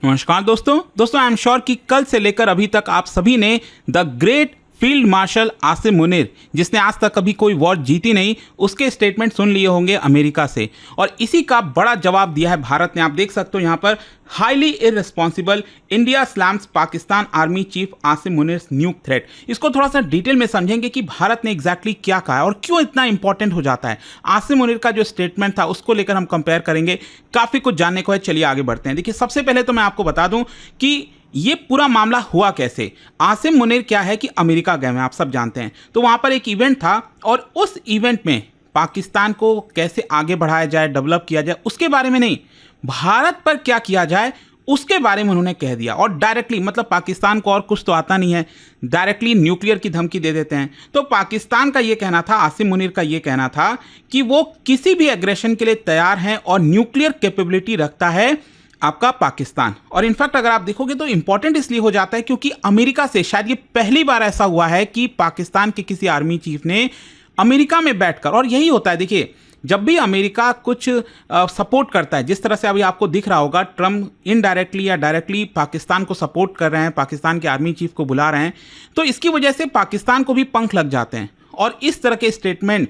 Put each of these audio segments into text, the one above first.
नमस्कार दोस्तों I am sure कि कल से लेकर अभी तक आप सभी ने the great field marshal Asim Munir, जिसने आज तक कभी कोई वॉर जीती नहीं, उसके स्टेटमेंट सुन लिए होंगे अमेरिका से। और इसी का बड़ा जवाब दिया है भारत ने। आप देख सकते हो यहाँ पर, highly irresponsible, India slams Pakistan army chief Asim Munir न्यूक threat. इसको थोड़ा सा डिटेल में समझेंगे कि भारत ने एग्जैक्टली क्या कहा है और क्यों इतना इंपॉर्टेंट हो जाता है। आसिम मुनीर का जो स्टेटमेंट था उसको लेकर हम कंपेयर करेंगे, काफ़ी कुछ जानने को है। चलिए आगे बढ़ते हैं। देखिए, सबसे पहले तो मैं आपको बता दूं कि ये पूरा मामला हुआ कैसे। आसिम मुनीर क्या है कि अमेरिका गए हैं, आप सब जानते हैं। तो वहाँ पर एक इवेंट था और उस इवेंट में पाकिस्तान को कैसे आगे बढ़ाया जाए, डेवलप किया जाए, उसके बारे में नहीं, भारत पर क्या किया जाए उसके बारे में उन्होंने कह दिया। और डायरेक्टली, मतलब पाकिस्तान को और कुछ तो आता नहीं है, डायरेक्टली न्यूक्लियर की धमकी दे देते हैं। तो पाकिस्तान का ये कहना था, आसिम मुनीर का ये कहना था कि वो किसी भी एग्रेशन के लिए तैयार हैं और न्यूक्लियर कैपेबिलिटी रखता है आपका पाकिस्तान। और इनफैक्ट अगर आप देखोगे तो इंपॉर्टेंट इसलिए हो जाता है क्योंकि अमेरिका से शायद ये पहली बार ऐसा हुआ है कि पाकिस्तान के किसी आर्मी चीफ ने अमेरिका में बैठकर, और यही होता है, देखिए जब भी अमेरिका कुछ सपोर्ट करता है, जिस तरह से अभी आपको दिख रहा होगा ट्रम्प इनडायरेक्टली या डायरेक्टली पाकिस्तान को सपोर्ट कर रहे हैं, पाकिस्तान के आर्मी चीफ को बुला रहे हैं, तो इसकी वजह से पाकिस्तान को भी पंख लग जाते हैं। और इस तरह के स्टेटमेंट,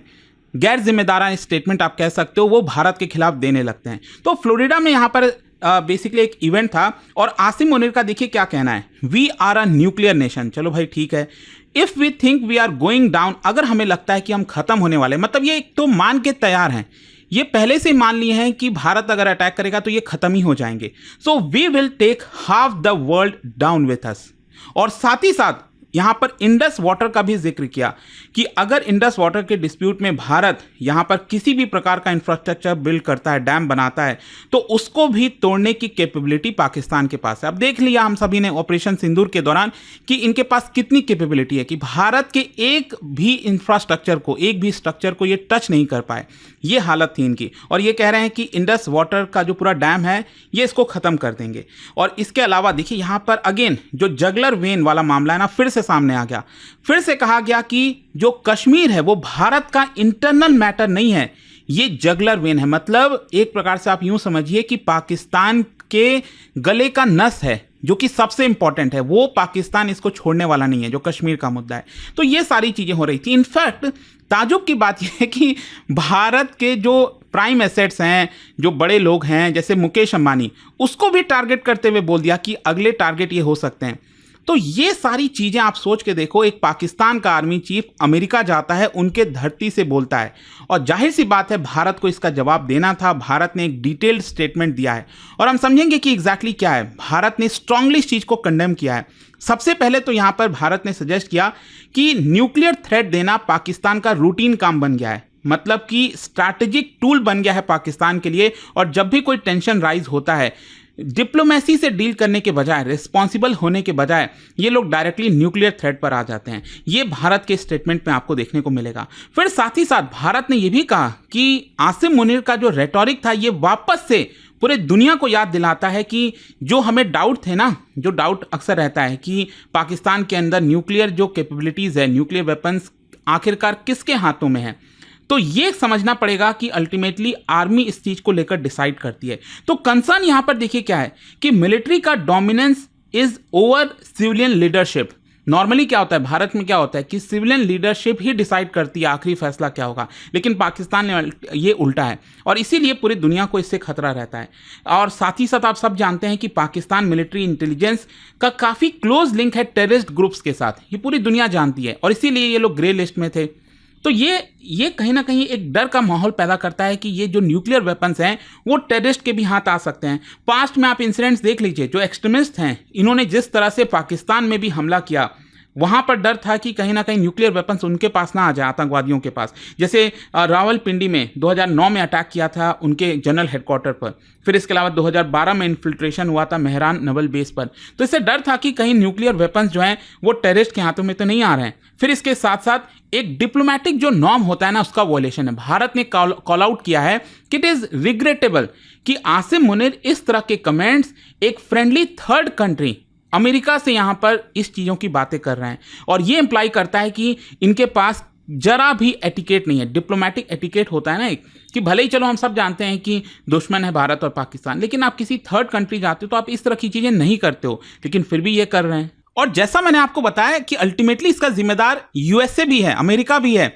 गैर जिम्मेदाराना स्टेटमेंट आप कह सकते हो, वो भारत के खिलाफ देने लगते हैं। तो फ्लोरिडा में यहाँ पर बेसिकली एक इवेंट था और आसिम मुनीर का देखिए क्या कहना है, we are a nuclear nation. चलो भाई ठीक है, if we think we are going down, अगर हमें लगता है कि हम खत्म होने वाले, मतलब ये एक तो मान के तैयार हैं, ये पहले से मान लिए हैं कि भारत अगर अटैक करेगा तो ये खत्म ही हो जाएंगे। So we will take half the world down with us. और साथ ही साथ यहाँ पर इंडस वाटर का भी जिक्र किया कि अगर इंडस वाटर के डिस्प्यूट में भारत यहाँ पर किसी भी प्रकार का इंफ्रास्ट्रक्चर बिल्ड करता है, डैम बनाता है, तो उसको भी तोड़ने की कैपेबिलिटी पाकिस्तान के पास है। अब देख लिया हम सभी ने ऑपरेशन सिंदूर के दौरान कि इनके पास कितनी कैपेबिलिटी है कि भारत के एक भी इंफ्रास्ट्रक्चर को, एक भी स्ट्रक्चर को ये टच नहीं कर पाए। ये हालत थी इनकी। और ये कह रहे हैं कि इंडस वाटर का जो पूरा डैम है ये इसको ख़त्म कर देंगे। और इसके अलावा देखिए यहाँ पर अगेन जो जगलर वेन वाला मामला है ना, फिर से सामने आ गया। फिर से कहा गया कि जो कश्मीर है वो भारत का इंटरनल मैटर नहीं है, ये जगलर वेन है। मतलब एक प्रकार से आप यूं समझिए कि पाकिस्तान के गले का नस है, जो कि सबसे इंपॉर्टेंट है, वो पाकिस्तान इसको छोड़ने वाला नहीं है, जो कश्मीर का मुद्दा है। तो ये सारी चीजें हो रही थी। इनफैक्ट ताजुब की बात यह है कि भारत के जो प्राइम एसेट्स हैं, जो बड़े लोग हैं जैसे मुकेश अंबानी, उसको भी टारगेट करते हुए बोल दिया कि अगले टारगेट ये हो सकते हैं। तो ये सारी चीज़ें आप सोच के देखो, एक पाकिस्तान का आर्मी चीफ अमेरिका जाता है, उनके धरती से बोलता है, और जाहिर सी बात है भारत को इसका जवाब देना था। भारत ने एक डिटेल्ड स्टेटमेंट दिया है और हम समझेंगे कि एग्जैक्टली क्या है। भारत ने स्ट्रांगली इस चीज़ को कंडेम किया है। सबसे पहले तो यहाँ पर भारत ने सजेस्ट किया कि न्यूक्लियर थ्रेट देना पाकिस्तान का रूटीन काम बन गया है, मतलब कि स्ट्रैटेजिक टूल बन गया है पाकिस्तान के लिए। और जब भी कोई टेंशन राइज होता है, डिप्लोमेसी से डील करने के बजाय, रिस्पॉन्सिबल होने के बजाय, ये लोग डायरेक्टली न्यूक्लियर थ्रेट पर आ जाते हैं। ये भारत के स्टेटमेंट में आपको देखने को मिलेगा। फिर साथ ही साथ भारत ने ये भी कहा कि आसिम मुनीर का जो रेटोरिक था, ये वापस से पूरे दुनिया को याद दिलाता है कि जो हमें डाउट थे ना, जो डाउट अक्सर रहता है कि पाकिस्तान के अंदर न्यूक्लियर जो कैपेबिलिटीज़ है, न्यूक्लियर वेपन्स आखिरकार किसके हाथों में है, तो ये समझना पड़ेगा कि अल्टीमेटली आर्मी इस चीज को लेकर डिसाइड करती है। तो कंसर्न यहां पर देखिए क्या है कि मिलिट्री का dominance is over civilian leadership. Normally क्या होता है भारत में, क्या होता है कि सिविलियन लीडरशिप ही डिसाइड करती है आखिरी फैसला क्या होगा, लेकिन पाकिस्तान में ये उल्टा है और इसीलिए पूरी दुनिया को इससे खतरा रहता है। और साथ ही साथ आप सब जानते हैं कि पाकिस्तान मिलिट्री इंटेलिजेंस का काफ़ी क्लोज लिंक है टेररिस्ट ग्रुप्स के साथ, ये पूरी दुनिया जानती है और इसीलिए ये लोग ग्रे लिस्ट में थे। तो ये कहीं ना कहीं एक डर का माहौल पैदा करता है कि ये जो न्यूक्लियर वेपन्स हैं वो टेररिस्ट के भी हाथ आ सकते हैं। पास्ट में आप इंसिडेंट्स देख लीजिए, जो एक्सट्रीमिस्ट हैं इन्होंने जिस तरह से पाकिस्तान में भी हमला किया, वहाँ पर डर था कि कहीं ना कहीं न्यूक्लियर वेपन्स उनके पास ना आ जाए, आतंकवादियों के पास। जैसे रावलपिंडी में 2009 में अटैक किया था उनके जनरल हेडक्वार्टर पर, फिर इसके अलावा 2012 में इन्फिल्ट्रेशन हुआ था मेहरान नवल बेस पर। तो इससे डर था कि कहीं न्यूक्लियर वेपन्स जो हैं वो टेररिस्ट के हाथों में तो नहीं आ रहे हैं। फिर इसके साथ साथ एक डिप्लोमेटिक जो नॉर्म होता है ना, उसका वॉयलेशन है। भारत ने कॉल आउट किया है कि इट इज़ रिग्रेटेबल कि आसिम मुनीर इस तरह के कमेंट्स एक फ्रेंडली थर्ड कंट्री अमेरिका से यहाँ पर इस चीज़ों की बातें कर रहे हैं, और ये इंप्लाई करता है कि इनके पास जरा भी एटिकेट नहीं है। डिप्लोमेटिक एटिकेट होता है ना एक, कि भले ही चलो हम सब जानते हैं कि दुश्मन है भारत और पाकिस्तान, लेकिन आप किसी थर्ड कंट्री जाते हो तो आप इस तरह की चीजें नहीं करते हो, लेकिन फिर भी ये कर रहे हैं। और जैसा मैंने आपको बताया कि अल्टीमेटली इसका जिम्मेदार यूएसए भी है, अमेरिका भी है,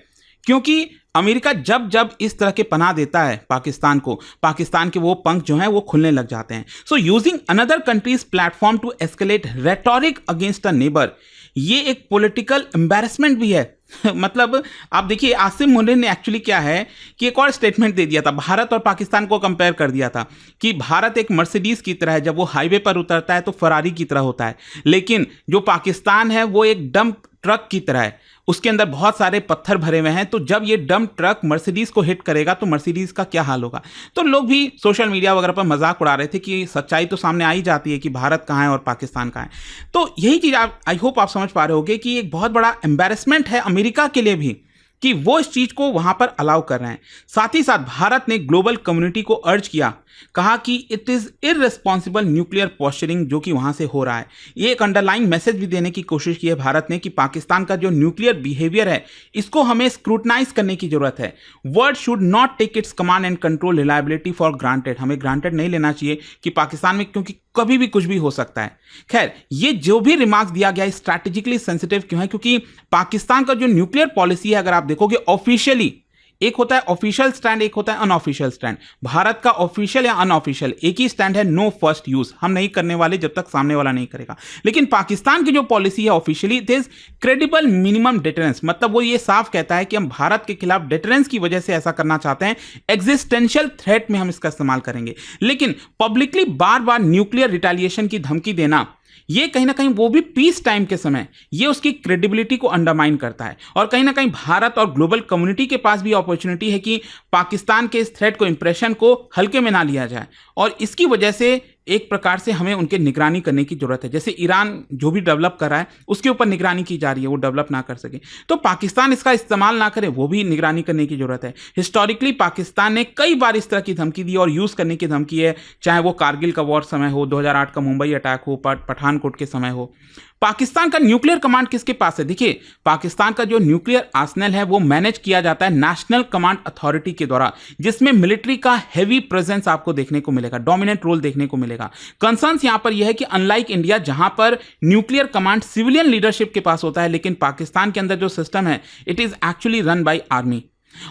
क्योंकि अमेरिका जब जब इस तरह के पनाह देता है पाकिस्तान को, पाकिस्तान के वो पंख जो हैं वो खुलने लग जाते हैं। So using another countries platform to escalate rhetoric against a neighbour, ये एक पॉलिटिकल एम्बैरेसमेंट भी है। मतलब आप देखिए आसिम मुनीर ने एक्चुअली क्या है कि एक और स्टेटमेंट दे दिया था, भारत और पाकिस्तान को कंपेयर कर दिया था कि भारत एक मर्सिडीज की तरह है, जब वो हाईवे पर उतरता है तो फरारी की तरह होता है, लेकिन जो पाकिस्तान है वो एक डंप ट्रक की तरह है, उसके अंदर बहुत सारे पत्थर भरे हुए हैं। तो जब ये डंप ट्रक मर्सिडीज को हिट करेगा तो मर्सिडीज का क्या हाल होगा। तो लोग भी सोशल मीडिया वगैरह पर मजाक उड़ा रहे थे कि सच्चाई तो सामने आ ही जाती है कि भारत कहाँ है और पाकिस्तान कहाँ है। तो यही चीज़ आप, आई होप आप समझ पा रहे होगे कि एक बहुत बड़ा एम्बैरेसमेंट है अमेरिका के लिए भी कि वो इस चीज को वहां पर अलाउ कर रहे हैं। साथ ही साथ भारत ने ग्लोबल कम्युनिटी को अर्ज किया, कहा कि it is irresponsible nuclear posturing जो कि वहां से हो रहा है। ये एक अंडरलाइन मैसेज भी देने की कोशिश की है भारत ने कि पाकिस्तान का जो न्यूक्लियर बिहेवियर है इसको हमें स्क्रूटनाइज करने की जरूरत है। World should not take its command and control reliability for granted, हमें ग्रांटेड नहीं लेना चाहिए कि पाकिस्तान में, क्योंकि कभी भी कुछ भी हो सकता है। खैर, ये जो भी रिमार्क्स दिया गया है स्ट्रैटेजिकली सेंसिटिव क्यों है, क्योंकि पाकिस्तान का जो न्यूक्लियर पॉलिसी है, अगर आप देखोगे ऑफिशियली एक होता है ऑफिशियल स्टैंड, एक होता है अनऑफिशियल स्टैंड। भारत का ऑफिशियल या अनऑफिशियल एक ही स्टैंड है, नो फर्स्ट यूज, हम नहीं करने वाले जब तक सामने वाला नहीं करेगा। लेकिन पाकिस्तान की जो पॉलिसी है officially, it is credible minimum deterrence, मतलब वो ये साफ कहता है कि हम भारत के खिलाफ डिटरेंस की वजह से ऐसा करना चाहते हैं, एग्जिस्टेंशियल थ्रेट में हम इसका इस्तेमाल करेंगे। लेकिन पब्लिकली बार बार न्यूक्लियर रिटेलिएशन की धमकी देना, ये कहीं ना कहीं वो भी पीस टाइम के समय, ये उसकी क्रेडिबिलिटी को अंडरमाइन करता है। और कहीं ना कहीं भारत और ग्लोबल कम्युनिटी के पास भी अपॉर्चुनिटी है कि पाकिस्तान के इस थ्रेट को, इंप्रेशन को हल्के में ना लिया जाए। और इसकी वजह से एक प्रकार से हमें उनके निगरानी करने की जरूरत है। जैसे ईरान जो भी डेवलप कर रहा है उसके ऊपर निगरानी की जा रही है, वो डेवलप ना कर सके तो पाकिस्तान इसका इस्तेमाल ना करे, वो भी निगरानी करने की जरूरत है। हिस्टोरिकली पाकिस्तान ने कई बार इस तरह की धमकी दी और यूज करने की धमकी है, चाहे वो कारगिल का वॉर समय हो, 2008 का मुंबई अटैक हो, पठानकोट के समय हो। पाकिस्तान का न्यूक्लियर कमांड किसके पास है? देखिए, पाकिस्तान का जो न्यूक्लियर आर्सेनल है वो मैनेज किया जाता है नेशनल कमांड अथॉरिटी के द्वारा, जिसमें मिलिट्री का हैवी प्रेजेंस आपको देखने को मिलेगा, डोमिनेंट रोल देखने को मिलेगा। कंसर्न्स यहां पर यह है कि अनलाइक इंडिया जहां पर न्यूक्लियर कमांड सिविलियन लीडरशिप के पास होता है, लेकिन पाकिस्तान के अंदर जो सिस्टम है it is actually run by army.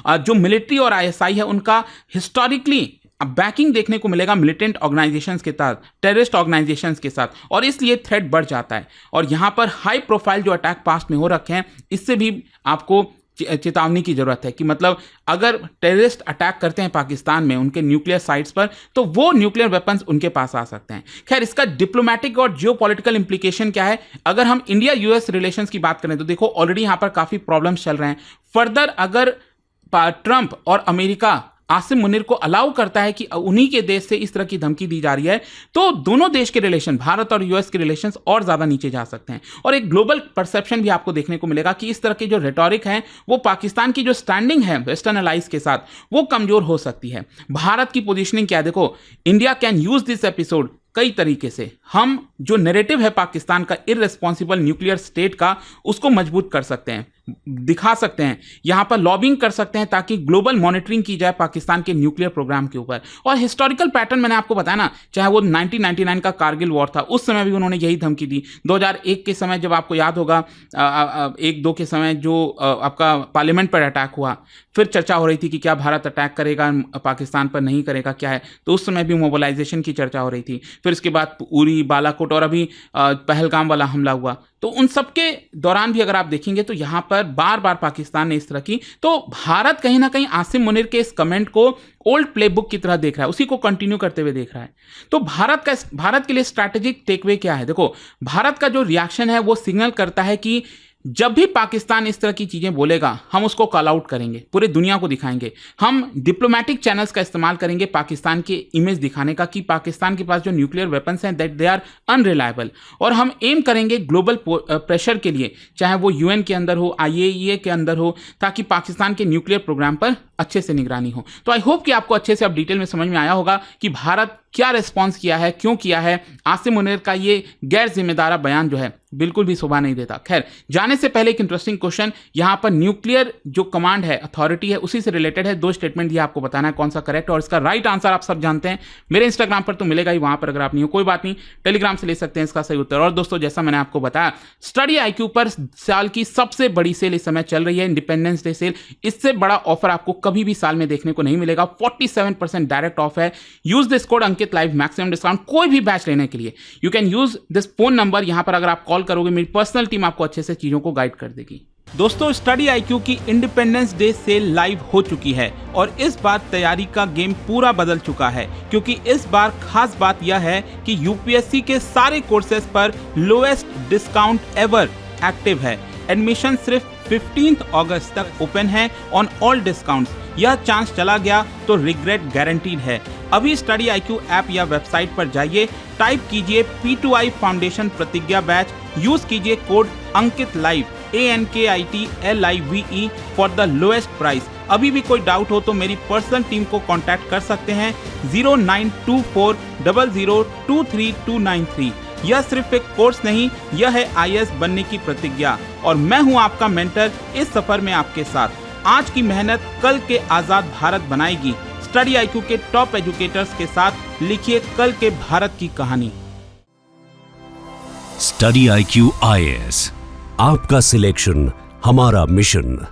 जो मिलिट्री और आईएसआई है उनका हिस्टोरिकली बैकिंग देखने को मिलेगा मिलिटेंट ऑर्गेनाइजेशंस के साथ, टेररिस्ट ऑर्गेनाइजेशंस के साथ, और इसलिए थ्रेट बढ़ जाता है। और यहां पर हाई प्रोफाइल जो अटैक पास्ट में हो रखे हैं, इससे भी आपको चेतावनी की जरूरत है कि मतलब अगर टेररिस्ट अटैक करते हैं पाकिस्तान में उनके न्यूक्लियर साइट्स पर, तो वो न्यूक्लियर वेपन्स उनके पास आ सकते हैं। खैर, इसका डिप्लोमेटिक और जियोपॉलिटिकल इंप्लीकेशन क्या है? अगर हम इंडिया यूएस रिलेशंस की बात करें तो देखो ऑलरेडी यहां पर काफी प्रॉब्लम्स चल रहे हैं। फर्दर अगर ट्रंप और अमेरिका आसिम मुनीर को अलाउ करता है कि उन्हीं के देश से इस तरह की धमकी दी जा रही है, तो दोनों देश के रिलेशन, भारत और यूएस के रिलेशंस और ज्यादा नीचे जा सकते हैं। और एक ग्लोबल परसेप्शन भी आपको देखने को मिलेगा कि इस तरह के जो रेटोरिक है वो पाकिस्तान की जो स्टैंडिंग है वेस्टर्न अलाइज के साथ, वो कमजोर हो सकती है। भारत की पोजीशनिंग क्या है? देखो, India can use this episode कई तरीके से। हम जो नैरेटिव है पाकिस्तान का इररिस्पॉन्सिबल न्यूक्लियर स्टेट का, उसको मजबूत कर सकते हैं, दिखा सकते हैं, यहां पर लॉबिंग कर सकते हैं ताकि ग्लोबल मॉनिटरिंग की जाए पाकिस्तान के न्यूक्लियर प्रोग्राम के ऊपर। और हिस्टोरिकल पैटर्न मैंने आपको बताया ना, चाहे वो 1999 का कारगिल वॉर था, उस समय भी उन्होंने यही धमकी दी। 2001 के समय जब आपको याद होगा 1-2 के समय जो आपका पार्लियामेंट पर अटैक हुआ, फिर चर्चा हो रही थी कि क्या भारत अटैक करेगा पाकिस्तान पर, नहीं करेगा, क्या है, तो उस समय भी मोबिलाइजेशन की चर्चा हो रही थी। फिर इसके बाद उरी, बालाकोट और अभी पहलगाम वाला हमला हुआ, तो उन सब के दौरान भी अगर आप देखेंगे तो यहां पर बार बार पाकिस्तान ने इस तरह की, तो भारत कहीं ना कहीं आसिम मुनीर के इस कमेंट को ओल्ड प्लेबुक की तरह देख रहा है, उसी को कंटिन्यू करते हुए देख रहा है। तो भारत के लिए स्ट्रैटेजिक टेकअवे क्या है? देखो, भारत का जो रिएक्शन है वो सिग्नल करता है कि जब भी पाकिस्तान इस तरह की चीजें बोलेगा हम उसको कॉल आउट करेंगे, पूरे दुनिया को दिखाएंगे। हम डिप्लोमेटिक चैनल्स का इस्तेमाल करेंगे पाकिस्तान की इमेज दिखाने का कि पाकिस्तान के पास जो न्यूक्लियर वेपन्स हैं दैट दे आर अनरिलायबल। और हम एम करेंगे ग्लोबल प्रेशर के लिए, चाहे वो यूएन के अंदर हो, IAEA के अंदर हो, ताकि पाकिस्तान के न्यूक्लियर प्रोग्राम पर अच्छे से निगरानी हो। तो आई होप कि आपको अच्छे से अब डिटेल में समझ में आया होगा कि भारत क्या रिस्पॉन्स किया है, क्यों किया है। आसिम मुनीर का ये गैर जिम्मेदारा बयान जो है बिल्कुल भी शोभा नहीं देता। खैर, जाने से पहले एक इंटरेस्टिंग क्वेश्चन, यहां पर न्यूक्लियर जो कमांड है, अथॉरिटी है, उसी से रिलेटेड है। 2 स्टेटमेंट दिया, आपको बताना है कौन सा करेक्ट, और इसका राइट आंसर आप सब जानते हैं। मेरे इंस्टाग्राम पर तो मिलेगा ही, वहां पर अगर आप नहीं हो कोई बात नहीं, टेलीग्राम से ले सकते हैं इसका सही उत्तर। और दोस्तों, जैसा मैंने आपको बताया, स्टडी IQ पर साल की सबसे बड़ी सेल इस समय चल रही है, इंडिपेंडेंस डे सेल। इससे बड़ा ऑफर आपको कभी भी साल में देखने को नहीं मिलेगा। 47% डायरेक्ट ऑफ है। Use this code Ankit live, maximum discount कोई भी बैच लेने के लिए। You can use this phone number, यहां पर अगर आप कॉल करोगे मेरी पर्सनल टीम आपको अच्छे से चीजों को गाइड कर देगी। दोस्तों, स्टडी IQ की इंडिपेंडेंस डे सेल लाइव हो चुकी है और इस बार तैयारी का गेम पूरा बदल चुका है, क्योंकि इस बार खास बात यह है कि UPSC के सारे कोर्सेज पर लोएस्ट डिस्काउंट एवर एक्टिव है। एडमिशन सिर्फ 15 अगस्त तक ओपन है ऑन ऑल डिस्काउंट्स। यह चांस चला गया तो रिग्रेट गारंटीड है। अभी स्टडी IQ ऐप या वेबसाइट पर जाइए, टाइप कीजिए P2I फाउंडेशन प्रतिज्ञा बैच, यूज कीजिए code Ankit live ANKITLIVE for the lowest price. अभी भी कोई डाउट हो तो मेरी पर्सनल टीम को कांटेक्ट कर सकते हैं 092400232993। यह सिर्फ एक कोर्स नहीं, यह है IAS बनने की प्रतिज्ञा और मैं हूं आपका मेंटर इस सफर में आपके साथ। आज की मेहनत कल के आजाद भारत बनाएगी। स्टडी IQ के टॉप एजुकेटर्स के साथ लिखिए कल के भारत की कहानी। स्टडी IQ IAS, आपका सिलेक्शन हमारा मिशन।